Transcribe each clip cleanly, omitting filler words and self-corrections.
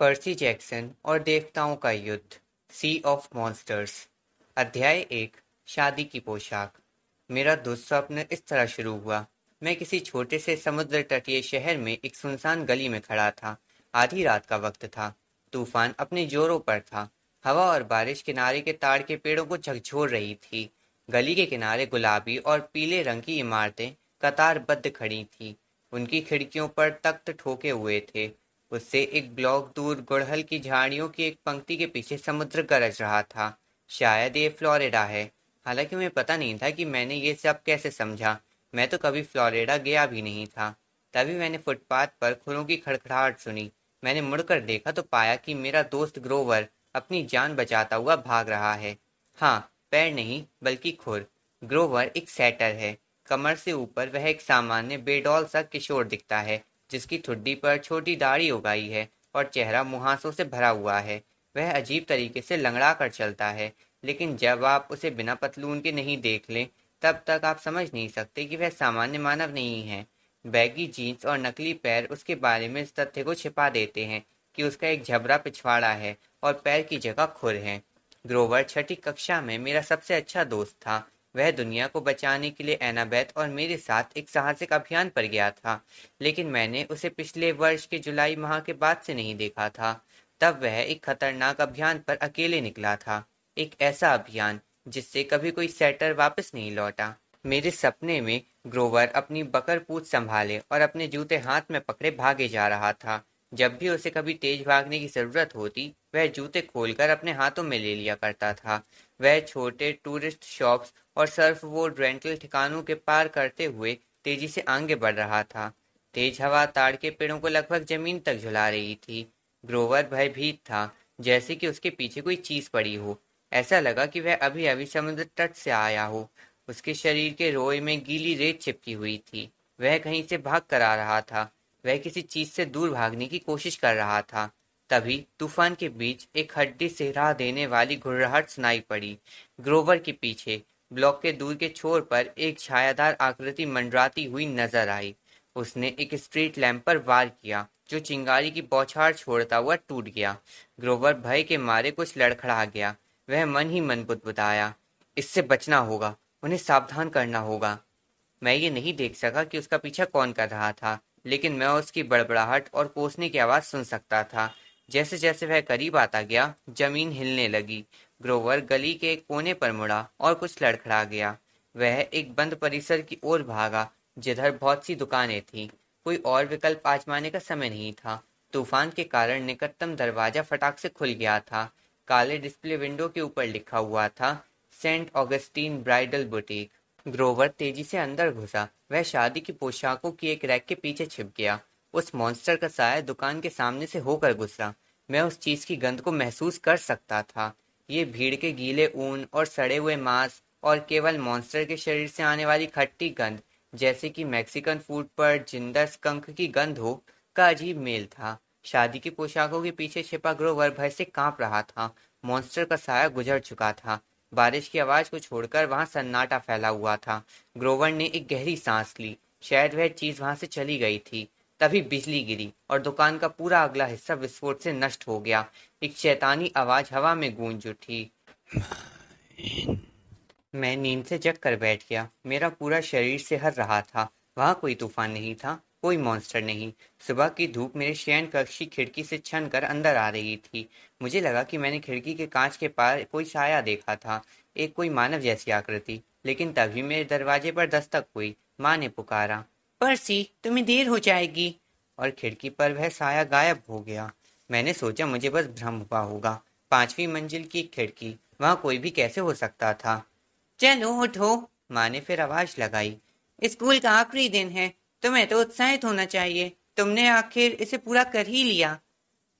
Percy Jackson और देवताओं का युद्ध, सी ऑफ मॉन्स्टर्स। अध्याय 1। शादी की पोशाक। मेरा दुस्वप्न इस तरह शुरू हुआ। मैं किसी छोटे से समुद्र तटीय शहर में एक सुनसान गली में खड़ा था। आधी रात का वक्त था। तूफान अपने जोरों पर था। हवा और बारिश किनारे के ताड़ के पेड़ों को झकझोर रही थी। गली के किनारे गुलाबी और पीले रंग की इमारतें कतारबद्ध खड़ी थीं। उनकी खिड़कियों पर तख्त ठोके हुए थे। उससे एक ब्लॉक दूर गुड़हल की झाड़ियों की एक पंक्ति के पीछे समुद्र गरज रहा था। शायद ये फ्लोरिडा है। हालांकि मुझे पता नहीं था कि मैंने ये सब कैसे समझा। मैं तो कभी फ्लोरिडा गया भी नहीं था। तभी मैंने फुटपाथ पर खुरों की खड़खड़ाहट सुनी। मैंने मुड़कर देखा तो पाया कि मेरा दोस्त ग्रोवर अपनी जान बचाता हुआ भाग रहा है। हाँ, पैर नहीं बल्कि खुर। ग्रोवर एक सेटर है। कमर से ऊपर वह एक सामान्य बेडौल सा किशोर दिखता है, जिसकी ठुड्डी पर छोटी दाढ़ी उगाई है और चेहरा मुहासों से भरा हुआ है। वह अजीब तरीके से लंगड़ा कर चलता है, लेकिन जब आप उसे बिना पतलून के नहीं देख लें, तब तक आप समझ नहीं सकते कि वह सामान्य मानव नहीं है। बैगी जीन्स और नकली पैर उसके बारे में इस तथ्य को छिपा देते हैं कि उसका एक झबरा पिछवाड़ा है और पैर की जगह खुर है। ग्रोवर छठी कक्षा में मेरा सबसे अच्छा दोस्त था। वह दुनिया को बचाने के लिए एनाबेथ और मेरे साथ एक साहसिक अभियान पर गया था, लेकिन मैंने उसे पिछले वर्ष के जुलाई माह के बाद से नहीं देखा था। तब वह एक खतरनाक अभियान पर अकेले निकला था। एक ऐसा अभियान जिससे कभी कोई सेटर वापस नहीं लौटा। मेरे सपने में ग्रोवर अपनी बकर पूंछ संभाले और अपने जूते हाथ में पकड़े भागे जा रहा था। जब भी उसे कभी तेज भागने की जरूरत होती, वह जूते खोलकर अपने हाथों में ले लिया करता था। वह छोटे टूरिस्ट शॉप्स और सर्फबोर्ड रेंटल ठिकानों के पार करते हुए तेजी से आगे बढ़ रहा था। तेज हवा ताड़ के पेड़ों को लगभग जमीन तक झुला रही थी। ग्रोवर भयभीत था, जैसे कि उसके पीछे कोई चीज पड़ी हो। ऐसा लगा कि वह अभी अभी समुद्र तट से आया हो। उसके शरीर के रोए में गीली रेत चिपकी हुई थी। वह कहीं से भाग कर आ रहा था। वह किसी चीज से दूर भागने की कोशिश कर रहा था। तभी तूफान के बीच एक हड्डी से राह देने वाली घुर्राहट सुनाई पड़ी। ग्रोवर के पीछे ब्लॉक के दूर के छोर पर एक छायादार आकृति मंडराती हुई नजर आई। उसने एक स्ट्रीट लैंप पर वार किया, जो चिंगारी की बौछार छोड़ता हुआ टूट गया। ग्रोवर भय के मारे कुछ लड़खड़ा गया। वह मन ही मन बुदबुदाया, इससे बचना होगा, उन्हें सावधान करना होगा। मैं ये नहीं देख सका कि उसका पीछा कौन कर रहा था, लेकिन मैं उसकी बड़बड़ाहट और कोसने की आवाज सुन सकता था। जैसे जैसे वह करीब आता गया, जमीन हिलने लगी। ग्रोवर गली के एक कोने पर मुड़ा और कुछ लड़खड़ा गया। वह एक बंद परिसर की ओर भागा, जिधर बहुत सी दुकानें थीं। कोई और विकल्प आजमाने का समय नहीं था। तूफान के कारण निकटतम दरवाजा फटाक से खुल गया था। काले डिस्प्ले विंडो के ऊपर लिखा हुआ था, Saint Augustine bridal boutique. Grover तेजी से अंदर घुसा। वह शादी की पोशाकों की एक रैक के पीछे छिप गया। उस मॉन्स्टर का साया दुकान के सामने से होकर गुजरा। मैं उस चीज की गंध को महसूस कर सकता था। ये भीड़ के गीले ऊन और सड़े हुए मांस और केवल मॉन्स्टर के शरीर से आने वाली खट्टी गंध, जैसे कि मैक्सिकन फूड पर जिंदा स्कंक की गंध हो, का अजीब मेल था। शादी की पोशाकों के पीछे छिपा ग्रोवर भय से कांप रहा था। मॉन्स्टर का साया गुजर चुका था। बारिश की आवाज को छोड़कर वहां सन्नाटा फैला हुआ था। ग्रोवर ने एक गहरी सांस ली। शायद वह चीज वहां से चली गई थी। तभी बिजली गिरी और दुकान का पूरा अगला हिस्सा विस्फोट से नष्ट हो गया। एक शैतानी आवाज हवा में गूंज उठी। मैं नींद से जग कर बैठ गया। मेरा पूरा शरीर सिहर रहा था। वहां कोई तूफान नहीं था, कोई मॉन्स्टर नहीं। सुबह की धूप मेरे शयन कक्ष की खिड़की से छन कर अंदर आ रही थी। मुझे लगा कि मैंने खिड़की के कांच के पार कोई साया देखा था, एक कोई मानव जैसी आकृति। लेकिन तभी मेरे दरवाजे पर दस्तक हुई। माँ ने पुकारा, पर्सी, तुम्हें देर हो जाएगी। और खिड़की पर वह साया गायब हो गया। मैंने सोचा मुझे बस भ्रम हुआ होगा। 5वीं मंजिल की खिड़की, वहां कोई भी कैसे हो सकता था। चलो उठो, माँ ने फिर आवाज लगाई। स्कूल का आखिरी दिन है, तुम्हें तो उत्साहित होना चाहिए। तुमने आखिर इसे पूरा कर ही लिया।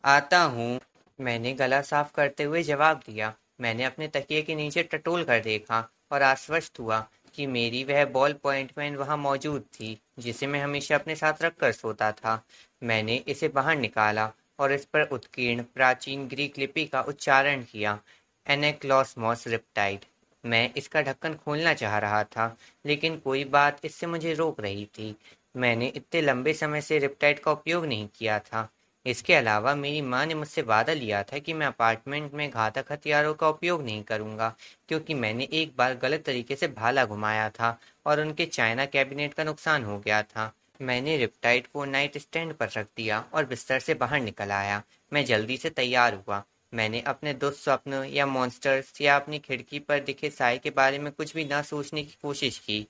आता हूँ, मैंने गला साफ करते हुए जवाब दिया। मैंने अपने तकिए के नीचे टटोल कर देखा और आश्वस्त हुआ कि मेरी वह बॉल पॉइंट पेन वहां मौजूद थी, जिसे मैं हमेशा अपने साथ रखकर सोता था। मैंने इसे बाहर निकाला और इस पर उत्कीर्ण प्राचीन ग्रीक लिपि का उच्चारण किया, एनेक्लोसमोस रिप्टाइड। मैं इसका ढक्कन खोलना चाह रहा था, लेकिन कोई बात इससे मुझे रोक रही थी। मैंने इतने लंबे समय से रिप्टाइड का उपयोग नहीं किया था। इसके अलावा मेरी माँ ने मुझसे वादा लिया था कि मैं अपार्टमेंट में घातक हथियारों का उपयोग नहीं करूंगा, क्योंकि मैंने एक बार गलत तरीके से भाला घुमाया था और उनके चाइना कैबिनेट का नुकसान हो गया था। मैंने रिपटाइड को नाइट स्टैंड पर रख दिया और बिस्तर से बाहर निकल आया। मैं जल्दी से तैयार हुआ। मैंने अपने दुष्ट स्वप्न या मॉन्स्टर्स या अपनी खिड़की पर दिखे साए के बारे में कुछ भी ना सोचने की कोशिश की।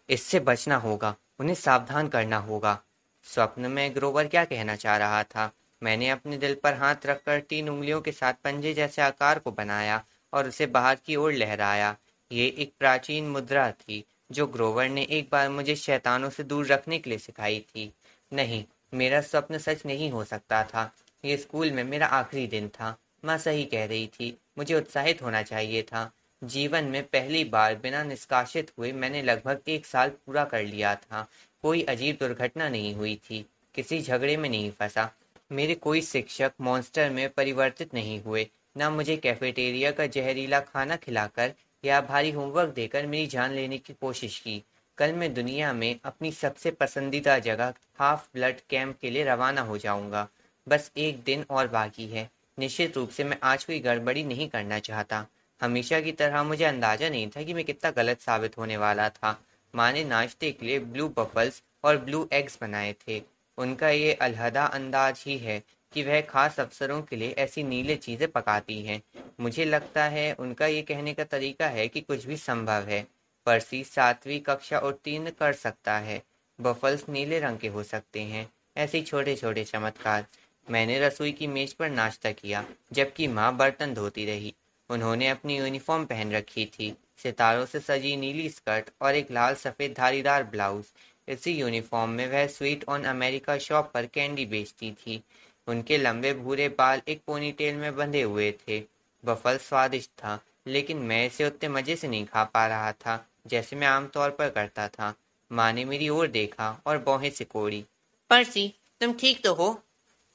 इससे बचना होगा, उन्हें सावधान करना होगा। स्वप्न में ग्रोवर क्या कहना चाह रहा था? मैंने अपने दिल पर हाथ रखकर 3 उंगलियों के साथ पंजे जैसे आकार को बनाया और उसे बाहर की ओर लहराया। ये एक प्राचीन मुद्रा थी जो ग्रोवर ने एक बार मुझे शैतानों से दूर रखने के लिए सिखाई थी। नहीं, मेरा स्वप्न सच नहीं हो सकता था। ये स्कूल में मेरा आखिरी दिन था। माँ सही कह रही थी, मुझे उत्साहित होना चाहिए था। जीवन में पहली बार बिना निष्कासित हुए मैंने लगभग 1 साल पूरा कर लिया था। कोई अजीब दुर्घटना नहीं हुई थी, किसी झगड़े में नहीं फंसा, मेरे कोई शिक्षक मॉन्स्टर में परिवर्तित नहीं हुए, ना मुझे कैफेटेरिया का जहरीला खाना खिलाकर या भारी होमवर्क देकर मेरी जान लेने की कोशिश की। कल मैं दुनिया में अपनी सबसे पसंदीदा जगह हाफ ब्लड कैंप के लिए रवाना हो जाऊंगा। बस एक दिन और बाकी है। निश्चित रूप से मैं आज कोई गड़बड़ी नहीं करना चाहता। हमेशा की तरह मुझे अंदाजा नहीं था कि मैं कितना गलत साबित होने वाला था। माँ ने नाश्ते के लिए ब्लू बफल्स और ब्लू एग्स बनाए थे। उनका ये अलहदा अंदाज ही है कि वह खास अवसरों के लिए ऐसी नीले चीजें पकाती हैं। मुझे लगता है उनका ये कहने का तरीका है कि कुछ भी संभव है। पर्सी 7वीं कक्षा उत्तीर्ण कर सकता है। बफल्स नीले रंग के हो सकते हैं। ऐसे छोटे छोटे चमत्कार। मैंने रसोई की मेज पर नाश्ता किया, जबकि माँ बर्तन धोती रही। उन्होंने अपनी यूनिफॉर्म पहन रखी थी, सितारों से सजी नीली स्कर्ट और एक लाल सफेद धारीदार ब्लाउज। इसी यूनिफॉर्म में वह स्वीट ऑन अमेरिका शॉप पर कैंडी बेचती थी। उनके लंबे भूरे बाल एक पोनीटेल में बंधे हुए थे। बफल स्वादिष्ट था, लेकिन मैं इसे उतने मजे से नहीं खा पा रहा था जैसे मैं आमतौर पर करता था। माँ ने मेरी ओर देखा और भौहें सिकोड़ी। पर्सी, तुम ठीक तो हो?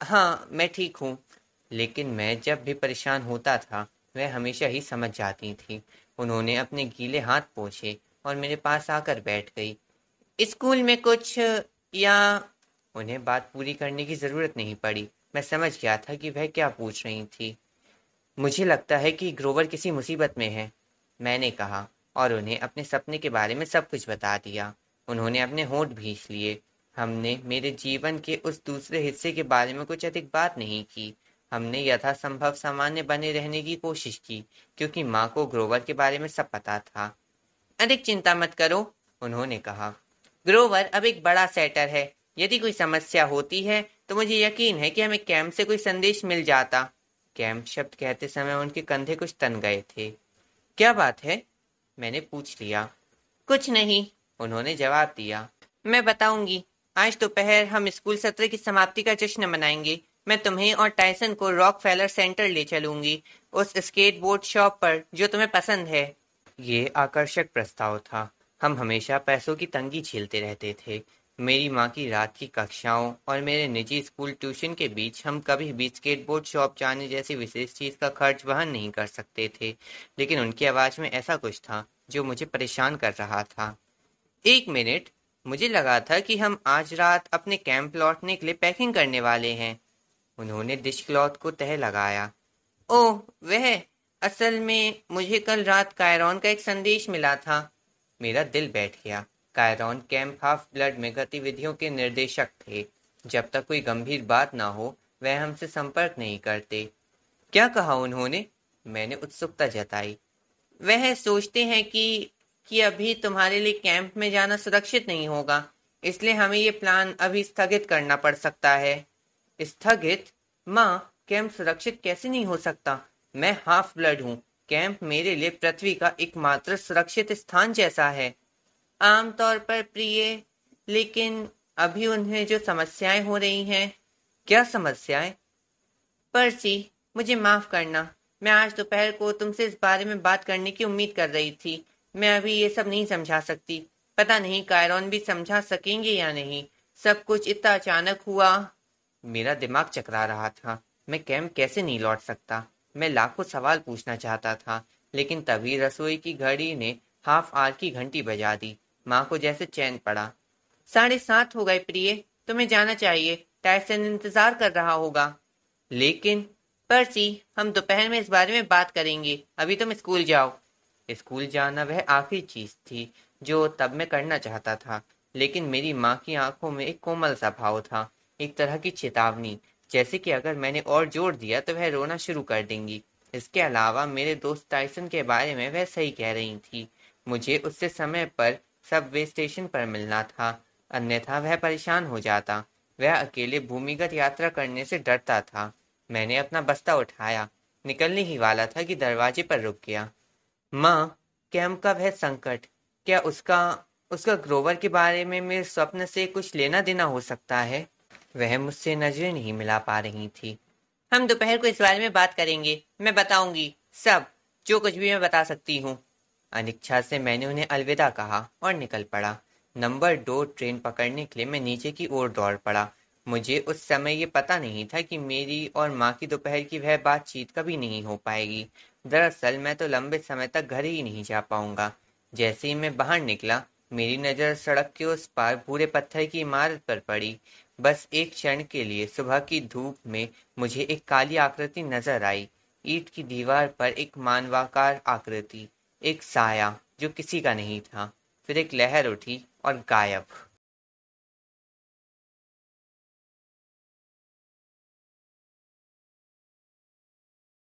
हाँ, मैं ठीक हूँ। लेकिन मैं जब भी परेशान होता था, वह हमेशा ही समझ जाती थी। उन्होंने अपने गीले हाथ पोंछे और मेरे पास आकर बैठ गई। स्कूल में कुछ या उन्हें बात पूरी करने की जरूरत नहीं पड़ी। मैं समझ गया था कि वह क्या पूछ रही थी। मुझे लगता है कि ग्रोवर किसी मुसीबत में है, मैंने कहा, और उन्हें अपने सपने के बारे में सब कुछ बता दिया। उन्होंने अपने होंठ भींच लिए। हमने मेरे जीवन के उस दूसरे हिस्से के बारे में कुछ अधिक बात नहीं की। हमने यथासंभव सामान्य बने रहने की कोशिश की, क्योंकि माँ को ग्रोवर के बारे में सब पता था। अधिक चिंता मत करो, उन्होंने कहा। ग्रोवर अब एक बड़ा सेटर है। यदि कोई समस्या होती है तो मुझे यकीन है कि हमें कैंप से कोई संदेश मिल जाता। कैंप शब्द कहते समय उनके कंधे कुछ तन गए थे। क्या बात है? मैंने पूछ लिया। कुछ नहीं, उन्होंने जवाब दिया। मैं बताऊंगी। आज दोपहर हम स्कूल सत्र की समाप्ति का जश्न मनाएंगे। मैं तुम्हें और टायसन को रॉकफेलर सेंटर ले चलूंगी, उस स्केट बोर्ड शॉप पर जो तुम्हें पसंद है। ये आकर्षक प्रस्ताव था। हम हमेशा पैसों की तंगी झेलते रहते थे। मेरी माँ की रात की कक्षाओं और मेरे निजी स्कूल ट्यूशन के बीच हम कभी भी स्केटबोर्ड शॉप जाने जैसी विशेष चीज का खर्च वहन नहीं कर सकते थे। लेकिन उनकी आवाज में ऐसा कुछ था जो मुझे परेशान कर रहा था। एक मिनट, मुझे लगा था कि हम आज रात अपने कैंप लौटने के लिए पैकिंग करने वाले हैं। उन्होंने डिश क्लॉथ को तह लगाया। ओह, वह असल में मुझे कल रात कायरॉन का एक संदेश मिला था। मेरा दिल बैठ गया। कायरॉन कैंप हाफ ब्लड में गतिविधियों के निर्देशक थे। जब तक कोई गंभीर बात ना हो, वह हमसे संपर्क नहीं करते। क्या कहा उन्होंने? मैंने उत्सुकता जताई। वह सोचते हैं कि अभी तुम्हारे लिए कैंप में जाना सुरक्षित नहीं होगा, इसलिए हमें ये प्लान अभी स्थगित करना पड़ सकता है। स्थगित? माँ, कैंप सुरक्षित कैसे नहीं हो सकता? मैं हाफ ब्लड हूँ। कैंप मेरे लिए पृथ्वी का एकमात्र सुरक्षित स्थान जैसा है। आमतौर पर प्रिय, लेकिन अभी उन्हें जो समस्याएं हो रही हैं। क्या समस्याएं? पर्सी, मुझे माफ करना। मैं आज दोपहर को तुमसे इस बारे में बात करने की उम्मीद कर रही थी। मैं अभी ये सब नहीं समझा सकती। पता नहीं कायरॉन भी समझा सकेंगे या नहीं। सब कुछ इतना अचानक हुआ। मेरा दिमाग चकरा रहा था। मैं कैंप कैसे नहीं लौट सकता? मैं लाखों सवाल पूछना चाहता था, लेकिन तभी रसोई की घड़ी ने हाफ आवर की घंटी बजा दी। माँ को जैसे चैन पड़ा। 7:30 हो गए प्रिय, तुम्हें जाना चाहिए। टायसन इंतजार कर रहा होगा। लेकिन पर्सी, हम दोपहर में इस बारे में बात करेंगे, अभी तुम स्कूल जाओ। स्कूल जाना वह आखिरी चीज थी जो तब मैं करना चाहता था, लेकिन मेरी माँ की आंखों में एक कोमल सा भाव था, एक तरह की चेतावनी, जैसे कि अगर मैंने और जोर दिया तो वह रोना शुरू कर देंगी। इसके अलावा मेरे दोस्त टाइसन के बारे में वह सही कह रही थी। मुझे उससे समय पर सबवे स्टेशन पर मिलना था, अन्यथा वह परेशान हो जाता। वह अकेले भूमिगत यात्रा करने से डरता था। मैंने अपना बस्ता उठाया, निकलने ही वाला था कि दरवाजे पर रुक गया। माँ, कैम्प का वह संकट, क्या उसका उसका ग्रोवर के बारे में मेरे स्वप्न से कुछ लेना देना हो सकता है? वह मुझसे नजरें नहीं मिला पा रही थी। हम दोपहर को इस बारे में बात करेंगे, मैं बताऊंगी सब, जो कुछ भी मैं बता सकती हूँ। अनिच्छा से मैंने उन्हें अलविदा कहा और निकल पड़ा। नंबर 2 ट्रेन पकड़ने के लिए मैं नीचे की ओर दौड़ पड़ा। मुझे उस समय ये पता नहीं था कि मेरी और माँ की दोपहर की वह बातचीत कभी नहीं हो पाएगी। दरअसल मैं तो लंबे समय तक घर ही नहीं जा पाऊंगा। जैसे ही मैं बाहर निकला, मेरी नज़र सड़क के उस पार भूरे पत्थर की इमारत पर पड़ी। बस एक क्षण के लिए सुबह की धूप में मुझे एक काली आकृति नजर आई। ईंट की दीवार पर एक मानवाकार आकृति, एक साया जो किसी का नहीं था। फिर एक लहर उठी और गायब।